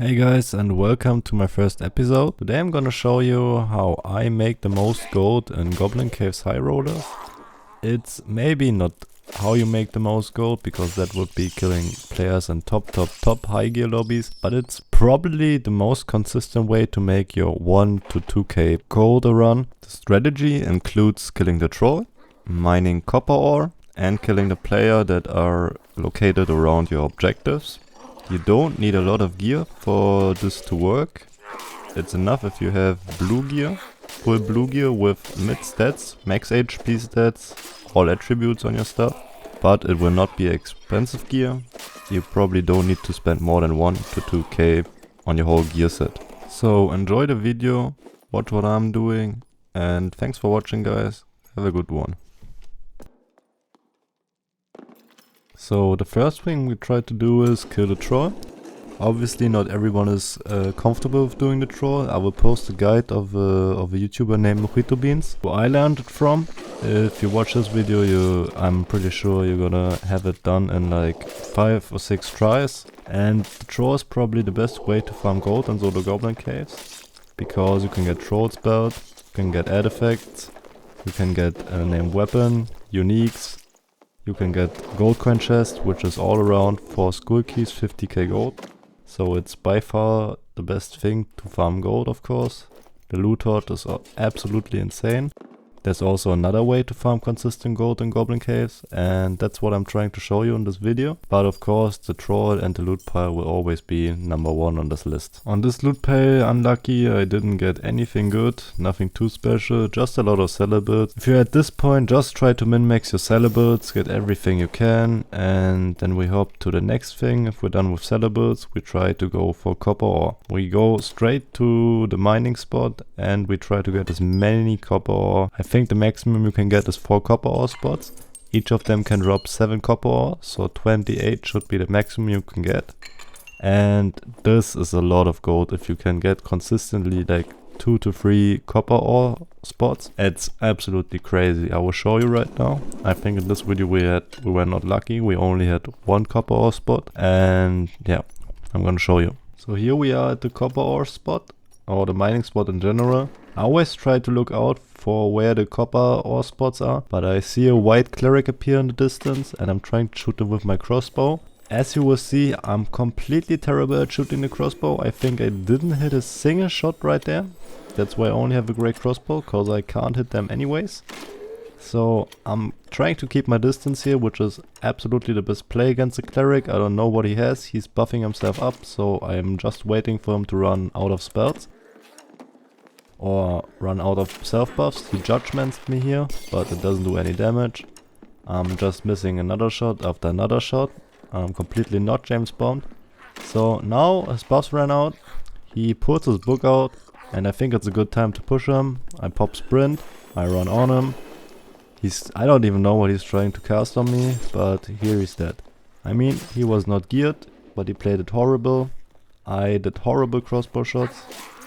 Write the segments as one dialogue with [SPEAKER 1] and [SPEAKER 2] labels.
[SPEAKER 1] Hey guys, and welcome to my first episode. Today I'm gonna show you how I make the most gold in Goblin Caves High Rollers. It's maybe not how you make the most gold, because that would be killing players in top high gear lobbies, but it's probably the most consistent way to make your 1 to 2k gold a run. The strategy includes killing the troll, mining copper ore, and killing the player that are located around your objectives. You don't need a lot of gear for this to work. It's enough if you have blue gear, full blue gear with mid stats, max HP stats, all attributes on your stuff. But it will not be expensive gear. You probably don't need to spend more than 1 to 2k on your whole gear set. So enjoy the video, watch what I'm doing, and thanks for watching guys. Have a good one. So the first thing we try to do is kill the troll. Obviously not everyone is comfortable with doing the troll. I will post a guide of a YouTuber named Mojito Beans, who I learned it from. If you watch this video, I'm pretty sure you're gonna have it done in like 5 or 6 tries. And the troll is probably the best way to farm gold in Solo Goblin Caves, because you can get troll spelt, you can get artifacts, you can get a named weapon, uniques. You can get gold coin chest, which is all around 4 skull keys, 50k gold. So it's by far the best thing to farm gold, of course. The loot horde is absolutely insane. There's also another way to farm consistent gold in Goblin Caves, and that's what I'm trying to show you in this video. But of course the troll and the loot pile will always be number 1 on this list. On this loot pile, unlucky, I didn't get anything good, nothing too special, just a lot of sellables. If you're at this point, just try to min-max your sellables, get everything you can, and then we hop to the next thing. If we're done with sellables, we try to go for copper ore. We go straight to the mining spot and we try to get as many copper ore. I think the maximum you can get is 4 copper ore spots. Each of them can drop 7 copper ore, so 28 should be the maximum you can get. And this is a lot of gold if you can get consistently like 2 to 3 copper ore spots. It's absolutely crazy. I will show you right now. I think in this video we were not lucky. We only had 1 copper ore spot, and yeah, I'm gonna show you. So here we are at the copper ore spot, or the mining spot in general. I always try to look out for where the copper ore spots are, but I see a white cleric appear in the distance and I'm trying to shoot him with my crossbow. As you will see, I'm completely terrible at shooting the crossbow. I think I didn't hit a single shot right there. That's why I only have a great crossbow, cause I can't hit them anyways. So I'm trying to keep my distance here, which is absolutely the best play against the cleric. I don't know what he has, he's buffing himself up, so I'm just waiting for him to run out of spells. Or run out of self buffs. He judgments me here, but it doesn't do any damage. I'm just missing another shot after another shot. I'm completely not James bombed. So now his buffs ran out. He pulls his book out, and I think it's a good time to push him. I pop sprint, I run on him. I don't even know what he's trying to cast on me, but here he's dead. I mean, he was not geared, but he played it horrible. I did horrible crossbow shots.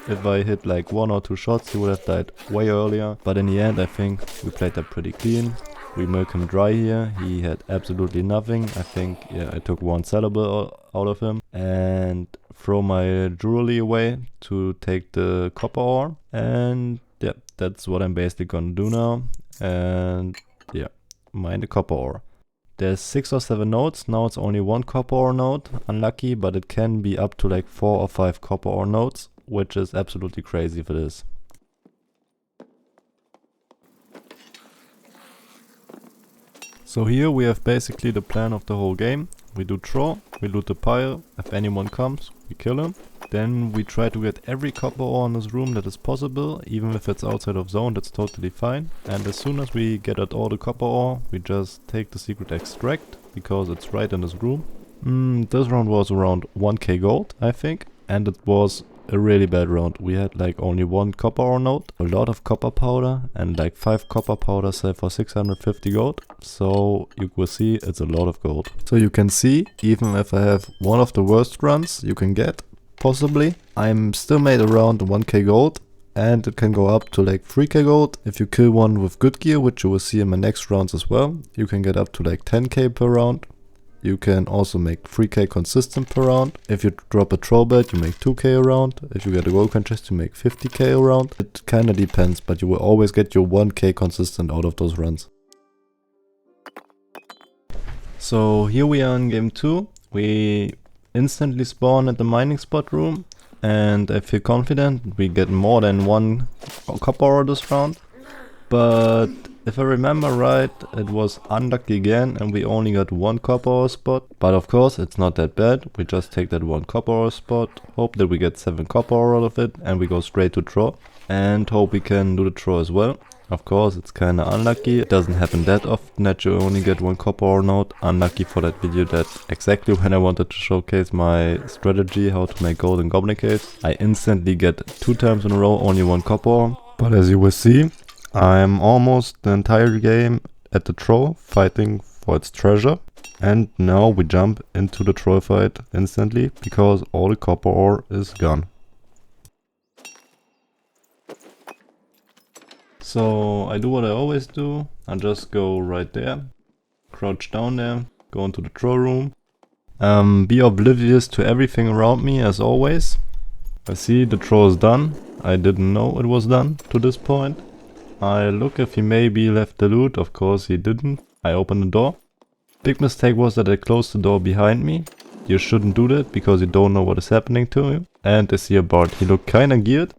[SPEAKER 1] If I hit like 1 or 2 shots, he would have died way earlier. But in the end, I think we played that pretty clean. We milk him dry here. He had absolutely nothing. I think, yeah, I took 1 sellable out of him. And throw my jewelry away to take the copper ore. And yeah, that's what I'm basically gonna do now. And yeah, mine the copper ore. There's 6 or 7 nodes. Now it's only 1 copper ore node. Unlucky, but it can be up to like 4 or 5 copper ore nodes, which is absolutely crazy for this. So here we have basically the plan of the whole game. We do troll, we loot the pile, if anyone comes, we kill him. Then we try to get every copper ore in this room that is possible, even if it's outside of zone, that's totally fine. And as soon as we get at all the copper ore, we just take the secret extract, because it's right in this room. This round was around 1k gold, I think, and it was a really bad round. We had like only 1 copper ore node, a lot of copper powder, and like 5 copper powder sell for 650 gold. So you will see it's a lot of gold. So you can see, even if I have one of the worst runs you can get, possibly, I'm still made around 1k gold, and it can go up to like 3k gold. If you kill one with good gear, which you will see in my next rounds as well, you can get up to like 10k per round. you can also make 3k consistent per round. If you drop a troll bet, you make 2k a round. If you get a gold coin chest, you make 50k a round. It kinda depends, but you will always get your 1k consistent out of those runs. So here we are in game 2. We instantly spawn at the mining spot room, and I feel confident we get more than 1 copper ore this round. But if I remember right, it was unlucky again and we only got 1 copper ore spot. But of course it's not that bad, we just take that 1 copper ore spot, hope that we get 7 copper ore out of it and we go straight to draw. And hope we can do the draw as well. Of course it's kinda unlucky, it doesn't happen that often that you only get 1 copper ore node. Unlucky for that video that exactly when I wanted to showcase my strategy how to make gold in Goblin Caves, I instantly get 2 times in a row only 1 copper ore. But as you will see, I'm almost the entire game at the troll fighting for its treasure. And now we jump into the troll fight instantly because all the copper ore is gone. So I do what I always do, I just go right there, crouch down there, go into the troll room. Be oblivious to everything around me as always. I see the troll is done, I didn't know it was done to this point. I look if he maybe left the loot, of course he didn't. I open the door. Big mistake was that I closed the door behind me. You shouldn't do that because you don't know what is happening to you. And I see a Bard, he looked kinda geared.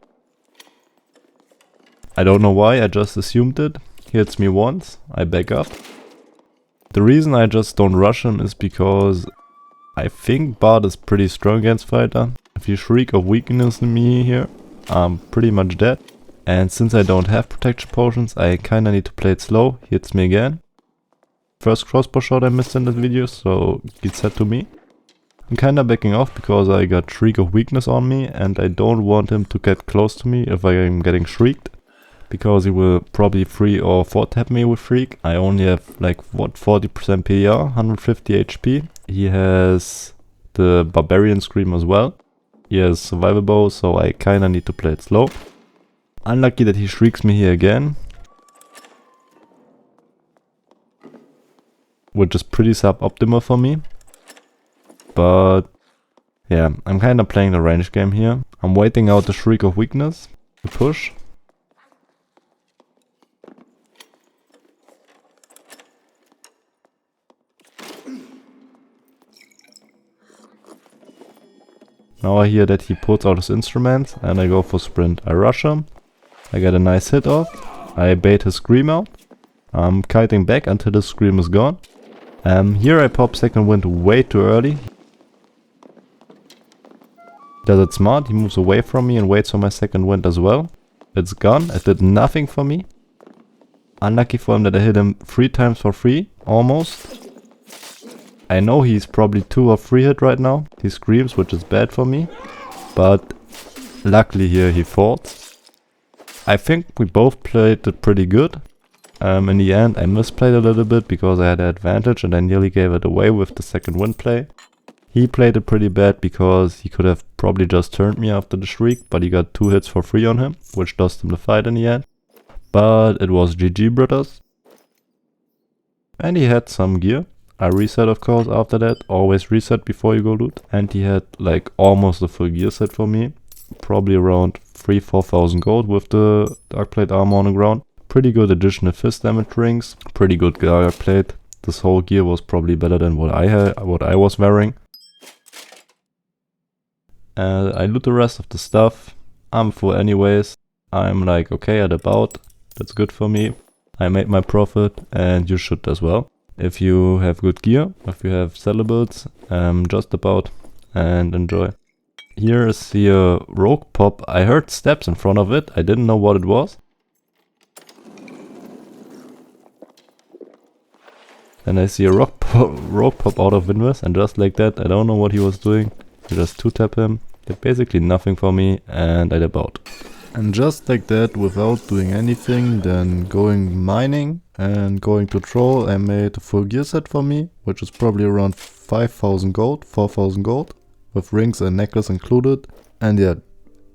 [SPEAKER 1] I don't know why, I just assumed it. He hits me once, I back up. The reason I just don't rush him is because I think Bard is pretty strong against fighter. If you shriek of weakness in me here, I'm pretty much dead. And since I don't have protection potions, I kinda need to play it slow. He hits me again. First crossbow shot I missed in this video, so he said to me. I'm kinda backing off because I got Shriek of Weakness on me and I don't want him to get close to me if I am getting shrieked. Because he will probably 3 or 4 tap me with Shriek. I only have like what, 40% PER, 150 HP. He has the Barbarian Scream as well. He has Survival Bow, so I kinda need to play it slow. Unlucky that he shrieks me here again. Which is pretty suboptimal for me. But yeah, I'm kinda playing the range game here. I'm waiting out the Shriek of Weakness to push. Now I hear that he pulls out his instruments and I go for sprint. I rush him. I get a nice hit off. I bait his scream out. I'm kiting back until the scream is gone. Here I pop second wind way too early. Does it smart, he moves away from me and waits for my second wind as well. It's gone, it did nothing for me. Unlucky for him that I hit him 3 times for free, almost. I know he's probably 2 or 3 hit right now. He screams, which is bad for me. But luckily here he falls. I think we both played it pretty good. In the end I misplayed a little bit because I had an advantage and I nearly gave it away with the second wind play. He played it pretty bad because he could have probably just turned me after the shriek, but he got 2 hits for free on him, which lost him the fight in the end. But it was GG, brothers. And he had some gear. I reset of course after that, always reset before you go loot. And he had like almost a full gear set for me. Probably around 3,000-4,000 gold with the Darkplate armor on the ground. Pretty good additional fist damage rings. Pretty good Darkplate. This whole gear was probably better than what I was wearing. I loot the rest of the stuff. I'm full anyways. I'm like okay at about. That's good for me. I made my profit and you should as well. If you have good gear, if you have sellables, just about and enjoy. Here is the rogue pop. I heard steps in front of it. I didn't know what it was. And I see a rogue pop out of Winverse and just like that, I don't know what he was doing. I just 2-tap him. Did basically nothing for me and I dip out. And just like that, without doing anything, then going mining and going to troll, I made a full gear set for me, which is probably around 5,000 gold, 4,000 gold, with rings and necklace included. And yeah,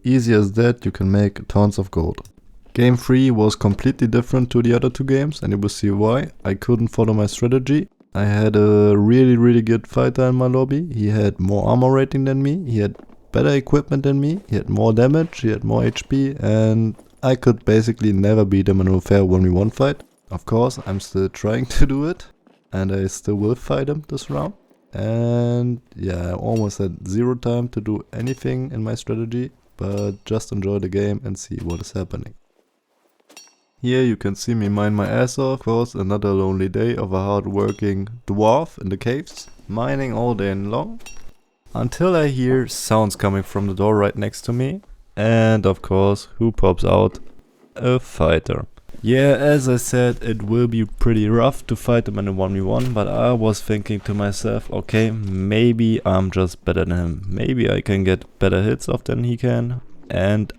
[SPEAKER 1] easy as that, you can make tons of gold. Game 3 was completely different to the other 2 games, and you will see why. I couldn't follow my strategy. I had a really good fighter in my lobby. He had more armor rating than me, he had better equipment than me, he had more damage, he had more HP, and I could basically never beat him in a fair 1v1 fight. Of course, I'm still trying to do it, and I still will fight him this round. And yeah, I almost had zero time to do anything in my strategy, but just enjoy the game and see what is happening. Here you can see me mine my ass off. Of course, another lonely day of a hard-working dwarf in the caves, mining all day long, until I hear sounds coming from the door right next to me. And of course, who pops out? A fighter. Yeah, as I said, it will be pretty rough to fight him in a 1v1, but I was thinking to myself, okay, maybe I'm just better than him. Maybe I can get better hits off than he can. And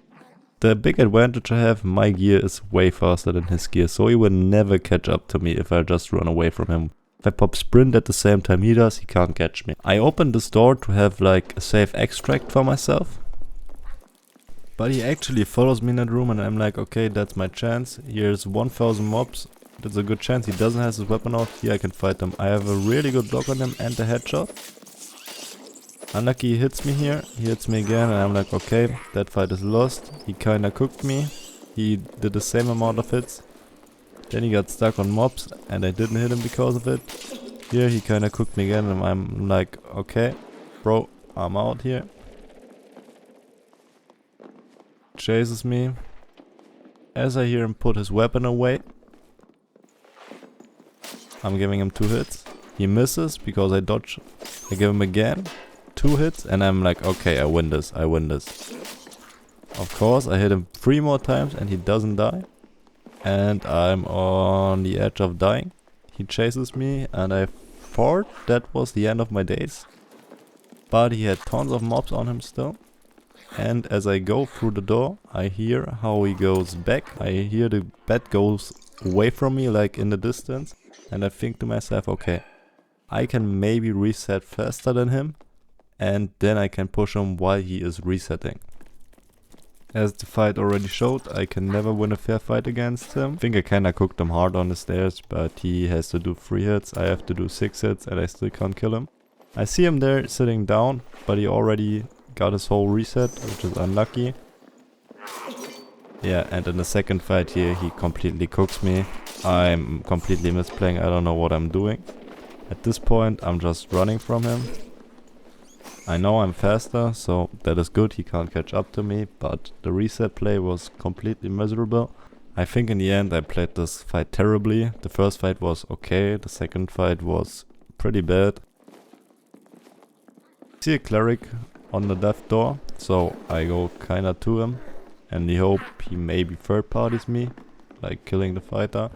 [SPEAKER 1] the big advantage I have, my gear is way faster than his gear, so he will never catch up to me if I just run away from him. If I pop sprint at the same time he does, he can't catch me. I opened this door to have like a safe extract for myself. But he actually follows me in that room and I'm like, okay, that's my chance. Here's 1000 mobs. That's a good chance. He doesn't have his weapon out. Here I can fight them. I have a really good block on him and a headshot. Unlucky, he hits me here. He hits me again and I'm like, okay, that fight is lost. He kinda cooked me. He did the same amount of hits. Then he got stuck on mobs and I didn't hit him because of it. Here he kinda cooked me again and I'm like, okay, bro, I'm out here. Chases me. As I hear him put his weapon away, I'm giving him 2 hits. He misses because I dodge. I give him again 2 hits and I'm like, okay, I win this. Of course, I hit him 3 more times and he doesn't die. And I'm on the edge of dying. He chases me and I thought that was the end of my days. But he had tons of mobs on him still. And as I go through the door, I hear how he goes back. I hear the bat goes away from me, like in the distance. And I think to myself, okay, I can maybe reset faster than him. And then I can push him while he is resetting. As the fight already showed, I can never win a fair fight against him. I think I kinda cooked him hard on the stairs, but he has to do 3 hits. I have to do 6 hits and I still can't kill him. I see him there sitting down, but he already got his whole reset, which is unlucky. Yeah, and in the second fight here, he completely cooks me. I'm completely misplaying, I don't know what I'm doing. At this point, I'm just running from him. I know I'm faster, so that is good, he can't catch up to me, but the reset play was completely miserable. I think in the end I played this fight terribly. The first fight was okay, the second fight was pretty bad. I see a cleric on the left door, so I go kinda to him and the hope he maybe third parties me, like killing the fighter.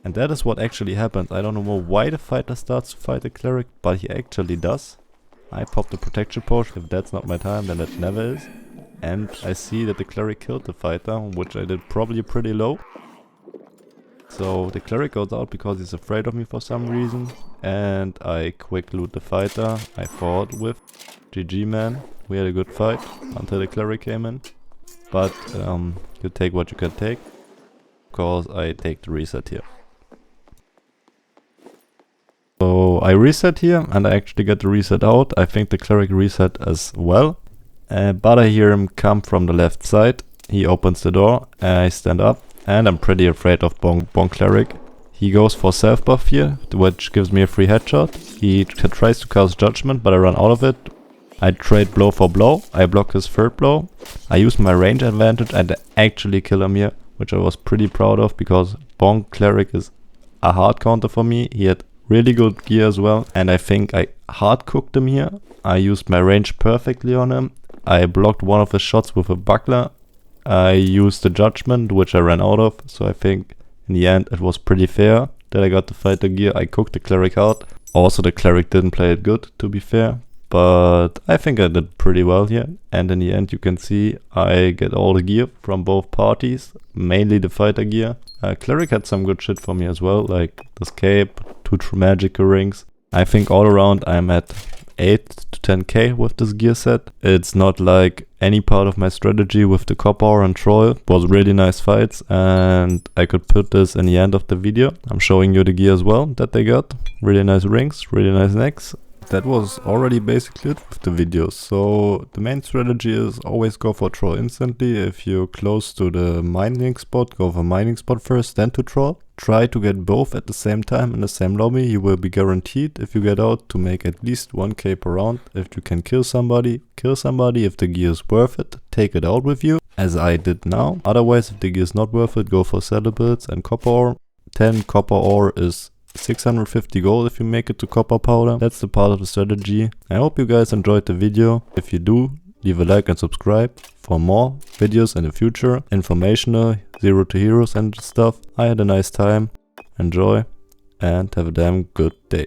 [SPEAKER 1] And that is what actually happens. I don't know why the fighter starts to fight the cleric, but he actually does. I pop the protection potion. If that's not my time, then it never is. And I see that the cleric killed the fighter, which I did probably pretty low. So the cleric goes out because he's afraid of me for some reason. And I quick loot the fighter I fought with. GG man, we had a good fight until the cleric came in. But you take what you can take. Because I take the reset here. So I reset here and I actually get the reset out. I think the cleric reset as well. But I hear him come from the left side. He opens the door, I stand up and I'm pretty afraid of Bonk Cleric. He goes for self buff here, which gives me a free headshot. He tries to cast Judgment, but I run out of it. I trade blow for blow, I block his third blow. I use my range advantage and actually kill him here, which I was pretty proud of because Bonk Cleric is a hard counter for me. He had really good gear as well and I think I hard cooked him here. I used my range perfectly on him. I blocked one of his shots with a buckler. I used the Judgment, which I ran out of, so I think in the end it was pretty fair that I got the fighter gear. I cooked the cleric out. Also the cleric didn't play it good, to be fair, but I think I did pretty well here. And in the end you can see I get all the gear from both parties, mainly the fighter gear. Cleric had some good shit for me as well, like this cape, 2 true magical rings. I think all around I'm at 8 to 10k with this gear set. It's not like any part of my strategy with the copper ore and troll was really nice fights, and I could put this in the end of the video. I'm showing you the gear as well that they got. Really nice rings, really nice necks. That was already basically it with the video. So the main strategy is always go for troll instantly. If you're close to the mining spot, go for mining spot first, then to troll. Try to get both at the same time in the same lobby. You will be guaranteed, if you get out, to make at least 1k per round. If you can kill somebody, kill somebody. If the gear is worth it, take it out with you, as I did now. Otherwise, if the gear is not worth it, go for sellables and copper ore. 10 copper ore is 650 gold if you make it to copper powder. That's the part of the strategy. I hope you guys enjoyed the video. If you do, leave a like and subscribe for more videos in the future. Informational, Zero to Heroes and stuff. I had a nice time. Enjoy and have a damn good day.